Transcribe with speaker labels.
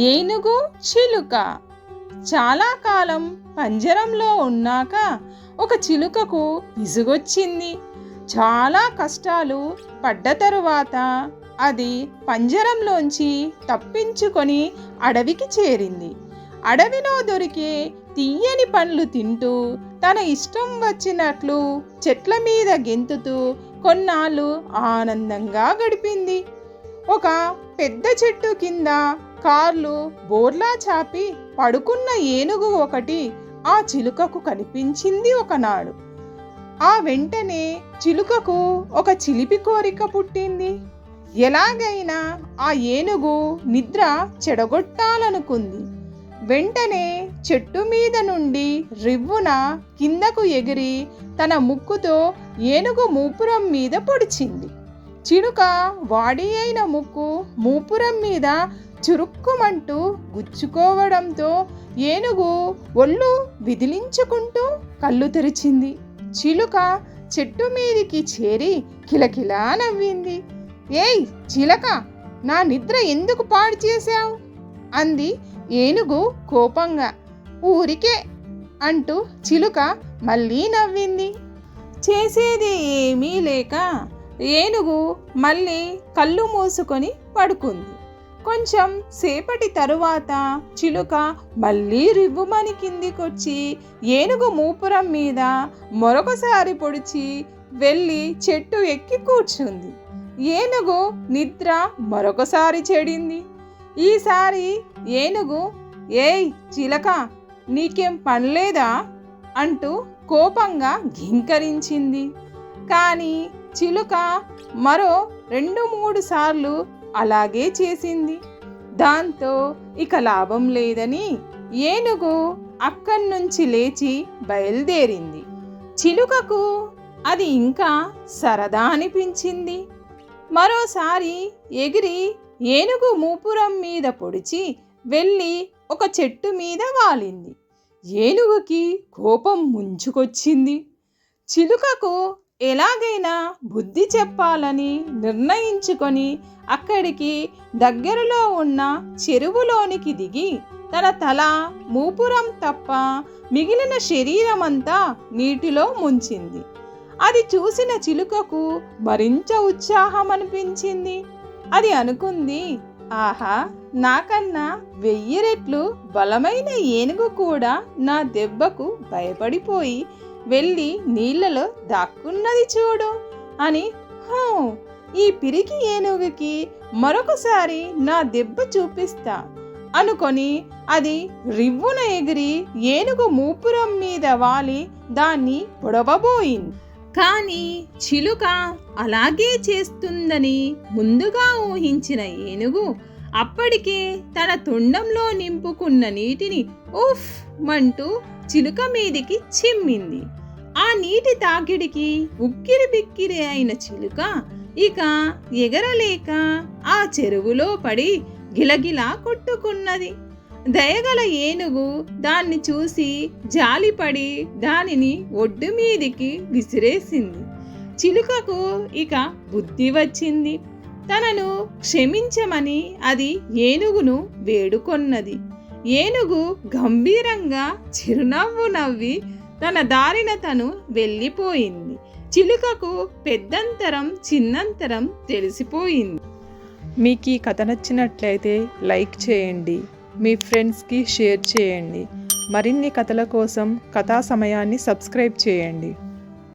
Speaker 1: ఏనుగు చిలుక. చాలా కాలం పంజరంలో ఉన్నాక ఒక చిలుకకు విసుగొచ్చింది. చాలా కష్టాలు పడ్డ తరువాత అది పంజరంలోంచి తప్పించుకొని అడవికి చేరింది. అడవిలో దొరికే తీయని పండ్లు తింటూ తన ఇష్టం వచ్చినట్లు చెట్ల మీద గెంతుతూ కొన్నాళ్ళు ఆనందంగా గడిపింది. ఒక పెద్ద చెట్టు కింద కార్లు బోర్లా చాపి పడుకున్న ఏనుగు ఒకటి ఆ చిలుకకు కనిపించింది ఒకనాడు. ఆ వెంటనే చిలుకకు ఒక చిలిపి కోరిక పుట్టింది. ఎలాగైనా ఆ ఏనుగు నిద్ర చెడగొట్టాలనుకుంది. వెంటనే చెట్టు మీద నుండి రివ్వున కిందకు ఎగిరి తన ముక్కుతో ఏనుగు మూపురం మీద పొడిచింది. చిలుక వాడి అయిన ముక్కు మూపురం మీద చురుక్కుమంటూ గుచ్చుకోవడంతో ఏనుగు ఒళ్ళు విదిలించుకుంటూ కళ్ళు తెరిచింది. చిలుక చెట్టు మీదికి చేరి కిలకిలా నవ్వింది. ఏయ్ చిలక, నా నిద్ర ఎందుకు పాడు చేశావు? అంది ఏనుగు కోపంగా. ఊరికే అంటూ చిలుక మళ్ళీ నవ్వింది. చేసేది ఏమీ లేక ఏనుగు మళ్ళీ కళ్ళు మూసుకొని పడుకుంది. కొంచెం సేపటి తరువాత చిలుక మళ్ళీ రివ్వుమని కిందికొచ్చి ఏనుగు మూపురం మీద మరొకసారి పొడిచి వెళ్ళి చెట్టు ఎక్కి కూర్చుంది. ఏనుగు నిద్ర మరొకసారి చెడింది. ఈసారి ఏనుగు, ఏయ్ చిలక, నీకేం పనిలేదా అంటూ కోపంగా ఘింకరించింది. కానీ చిలుక మరో 2-3 సార్లు అలాగే చేసింది. దాంతో ఇక లాభం లేదని ఏనుగు అక్కడి నుంచి లేచి బయలుదేరింది. చిలుకకు అది ఇంకా సరదా అనిపించింది. మరోసారి ఎగిరి ఏనుగు మూపురం మీద పొడిచి వెళ్ళి ఒక చెట్టు మీద వాలింది. ఏనుగుకి కోపం ముంచుకొచ్చింది. చిలుకకు ఎలాగైనా బుద్ధి చెప్పాలని నిర్ణయించుకొని అక్కడికి దగ్గరలో ఉన్న చెరువులోనికి దిగి తన తల, మూపురం తప్ప మిగిలిన శరీరమంతా నీటిలో ముంచింది. అది చూసిన చిలుకకు మరింత ఉత్సాహం అనిపించింది. అది అనుకుంది, ఆహా, నాకన్నా 1000 రెట్లు బలమైన ఏనుగు కూడా నా దెబ్బకు భయపడిపోయి వెళ్ళి నీళ్లలో దాక్కున్నది చూడు అని. ఈ పిరికి ఏనుగుకి మరొకసారి నా దెబ్బ చూపిస్తా అనుకొని అది రివ్వున ఎగిరి ఏనుగు మూపురం మీద వాలి దాన్ని పొడవబోయింది. కానీ చిలుక అలాగే చేస్తుందని ముందుగా ఊహించిన ఏనుగు అప్పటికే తన తొండంలో నింపుకున్న నీటిని ఉఫ్ మంటూ చిలుక మీదికి చిమ్మింది. ఆ నీటి తాకిడికి ఉక్కిరి బిక్కిరి అయిన చిలుక ఇక ఎగరలేక ఆ చెరువులో పడి గిలగిలా కొట్టుకున్నది. దయగల ఏనుగు దాన్ని చూసి జాలిపడి దానిని ఒడ్డు మీదికి విసిరేసింది. చిలుకకు ఇక బుద్ధి వచ్చింది. తనను క్షమించమని అది ఏనుగును వేడుకొన్నది. ఏనుగు గంభీరంగా చిరునవ్వు నవ్వి తన దారిన తను వెళ్ళిపోయింది. చిలుకకు పెద్దంతరం చిన్నంతరం తెలిసిపోయింది.
Speaker 2: మీకు ఈ కథ నచ్చినట్లయితే లైక్ చేయండి, మీ ఫ్రెండ్స్కి షేర్ చేయండి. మరిన్ని కథల కోసం కథా సమయాన్ని సబ్స్క్రైబ్ చేయండి.